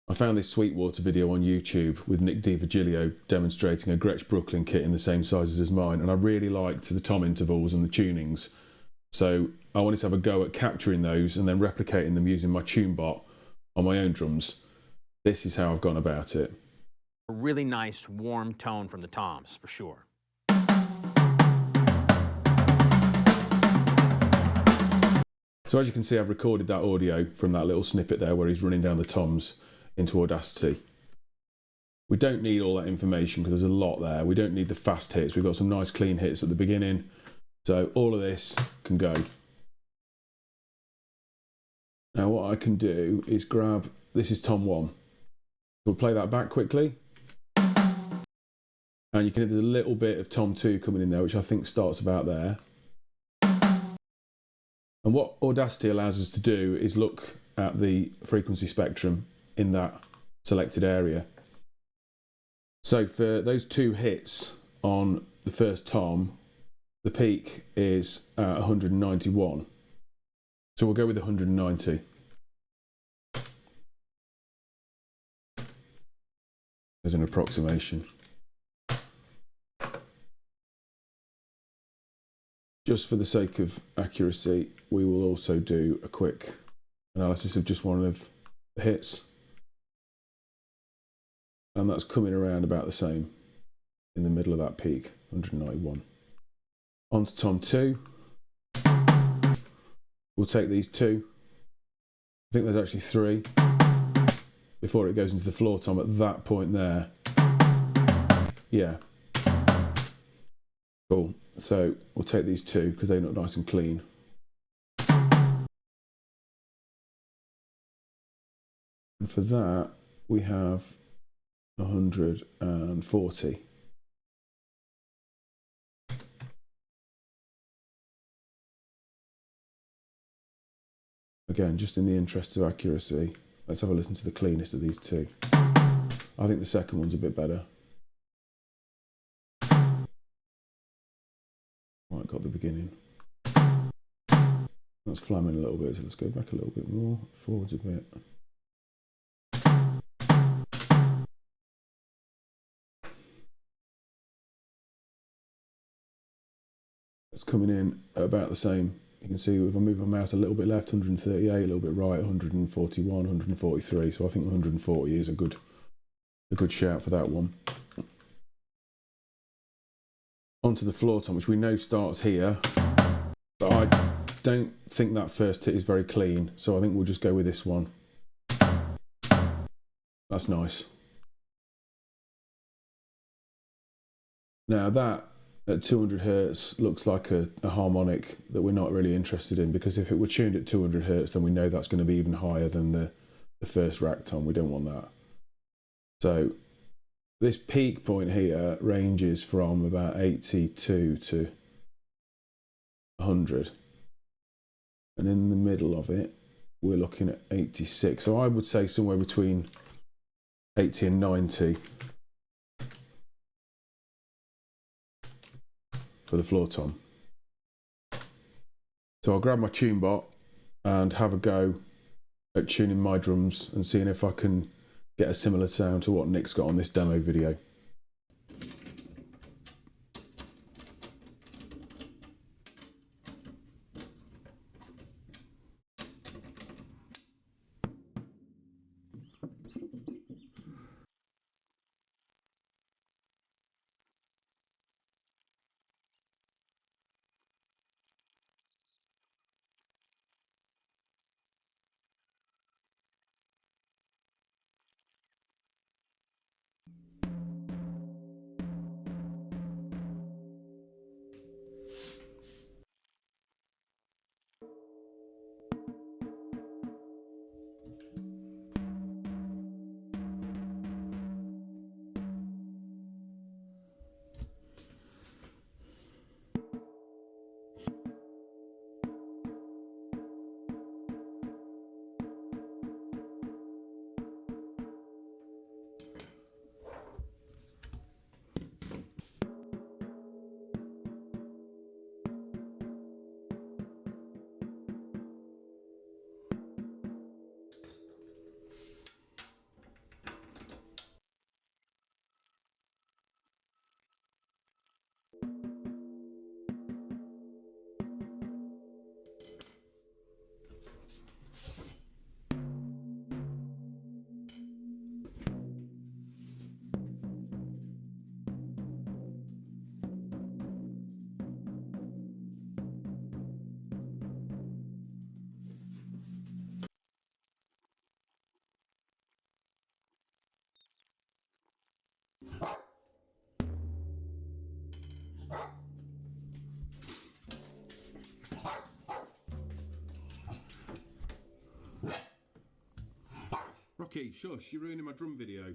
I found this Sweetwater video on YouTube with Nick D'Virgilio demonstrating a Gretsch Brooklyn kit in the same sizes as mine, and I really liked the tom intervals and the tunings. So I wanted to have a go at capturing those and then replicating them using my tune bot on my own drums. This is how I've gone about it. A really nice warm tone from the toms, for sure. So as you can see, I've recorded that audio from that little snippet there where he's running down the toms into Audacity. We don't need all that information because there's a lot there. We don't need the fast hits. We've got some nice clean hits at the beginning. So all of this can go. Now what I can do is grab, this is tom 1. We'll play that back quickly. And you can hear there's a little bit of tom 2 coming in there, which I think starts about there. And what Audacity allows us to do is look at the frequency spectrum in that selected area. So for those 2 hits on the first tom, the peak is at 191. So we'll go with 190. As an approximation. Just for the sake of accuracy, we will also do a quick analysis of just one of the hits. And that's coming around about the same in the middle of that peak, 191. On to tom 2. We'll take these 2. I think there's actually 3 before it goes into the floor tom at that point there. Yeah. Cool. So we'll take these 2 because they look nice and clean. And for that, we have 140. Again, just in the interest of accuracy, let's have a listen to the cleanest of these 2. I think the second one's a bit better. Right, got the beginning. That's flamming a little bit, so let's go back a little bit more, forwards a bit. It's coming in at about the same. You can see if I move my mouse a little bit left, 138, a little bit right, 141, 143. So I think 140 is a good shout for that one. Onto the floor tom, which we know starts here, but I don't think that first hit is very clean, so I think we'll just go with this one. That's nice. Now that at 200 hertz looks like a harmonic that we're not really interested in, because if it were tuned at 200 hertz, then we know that's going to be even higher than the first rack tom. We don't want that. So this peak point here ranges from about 82 to 100. And in the middle of it, we're looking at 86. So I would say somewhere between 80 and 90 for the floor tom. So I'll grab my tune bot and have a go at tuning my drums and seeing if I can get a similar sound to what Nick's got on this demo video. Rocky, shush, you're ruining my drum video.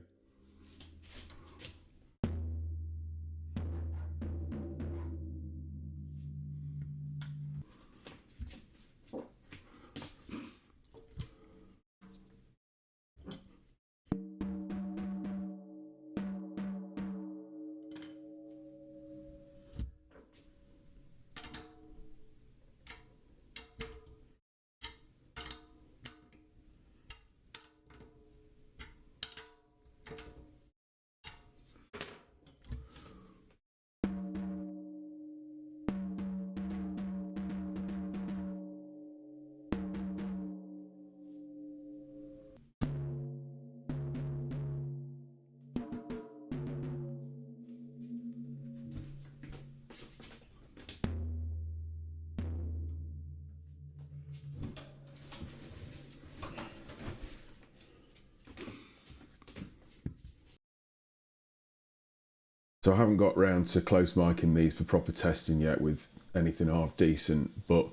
So I haven't got round to close micing these for proper testing yet with anything half decent, but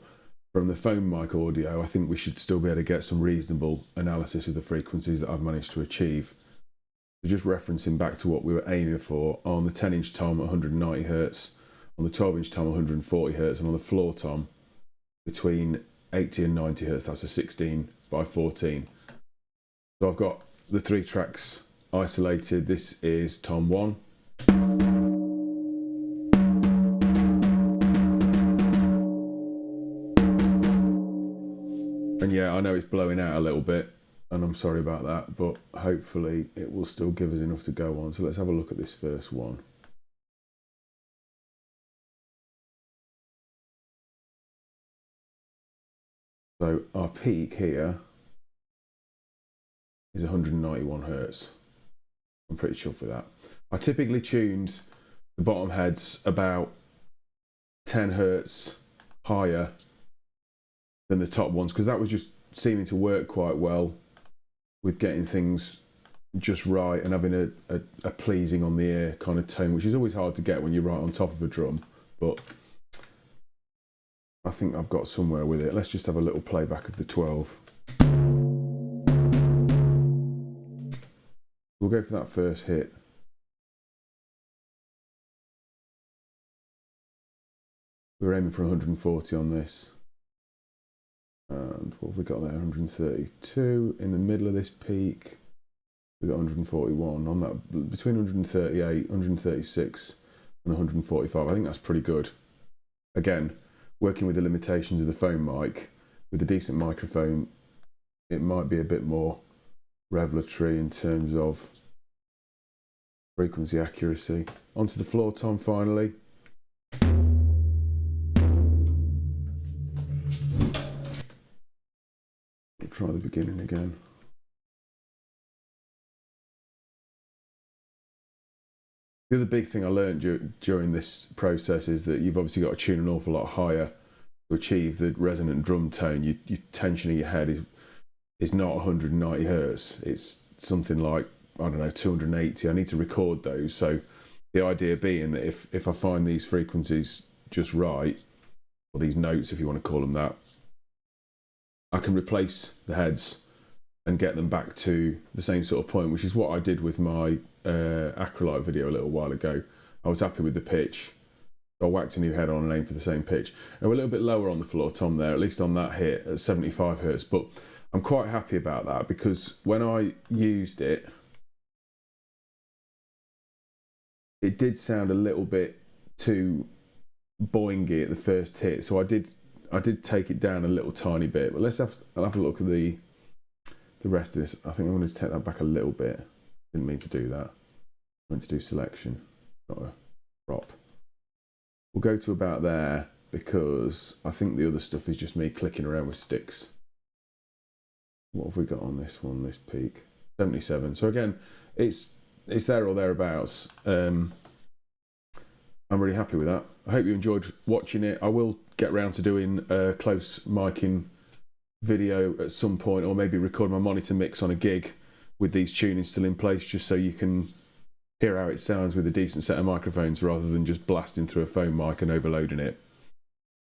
from the phone mic audio, I think we should still be able to get some reasonable analysis of the frequencies that I've managed to achieve. So just referencing back to what we were aiming for on the 10-inch tom at 190 Hz, on the 12-inch tom 140 Hz, and on the floor tom between 80 and 90 Hz, that's a 16 by 14. So I've got the 3 tracks isolated. This is tom 1. And yeah, I know it's blowing out a little bit, and I'm sorry about that, but hopefully it will still give us enough to go on. So let's have a look at this first one. So our peak here is 191 Hz. I'm pretty chuffed with that. I typically tuned the bottom heads about 10 Hz higher than the top ones, because that was just seeming to work quite well with getting things just right and having a pleasing on the ear kind of tone, which is always hard to get when you're right on top of a drum, but I think I've got somewhere with it. Let's just have a little playback of the 12. We'll go for that first hit. We're aiming for 140 on this. And what have we got there? 132 in the middle of this peak. We got 141 on that, between 138, 136 and 145. I think that's pretty good. Again, working with the limitations of the phone mic, with a decent microphone, it might be a bit more revelatory in terms of frequency accuracy. Onto the floor tom finally. Try the beginning again. The other big thing I learned during this process is that you've obviously got to tune an awful lot higher to achieve the resonant drum tone. Your tension in your head is not 190 Hz. It's something like, I don't know, 280. I need to record those. So the idea being that if I find these frequencies just right, or these notes if you want to call them that, I can replace the heads and get them back to the same sort of point, which is what I did with my acrylite video a little while ago. I was happy with the pitch, so I whacked a new head on and aimed for the same pitch. And we're a little bit lower on the floor tom there, at least on that hit at 75 Hz, but I'm quite happy about that because when I used it, it did sound a little bit too boingy at the first hit, so I did take it down a little tiny bit, but I'll have a look at the rest of this. I think I'm going to take that back a little bit. Didn't mean to do that. I meant to do selection, not a crop. We'll go to about there because I think the other stuff is just me clicking around with sticks. What have we got on this one, this peak? 77. So again, it's there or thereabouts. I'm really happy with that. I hope you enjoyed watching it. I will get round to doing a close miking video at some point, or maybe record my monitor mix on a gig with these tunings still in place, just so you can hear how it sounds with a decent set of microphones rather than just blasting through a phone mic and overloading it.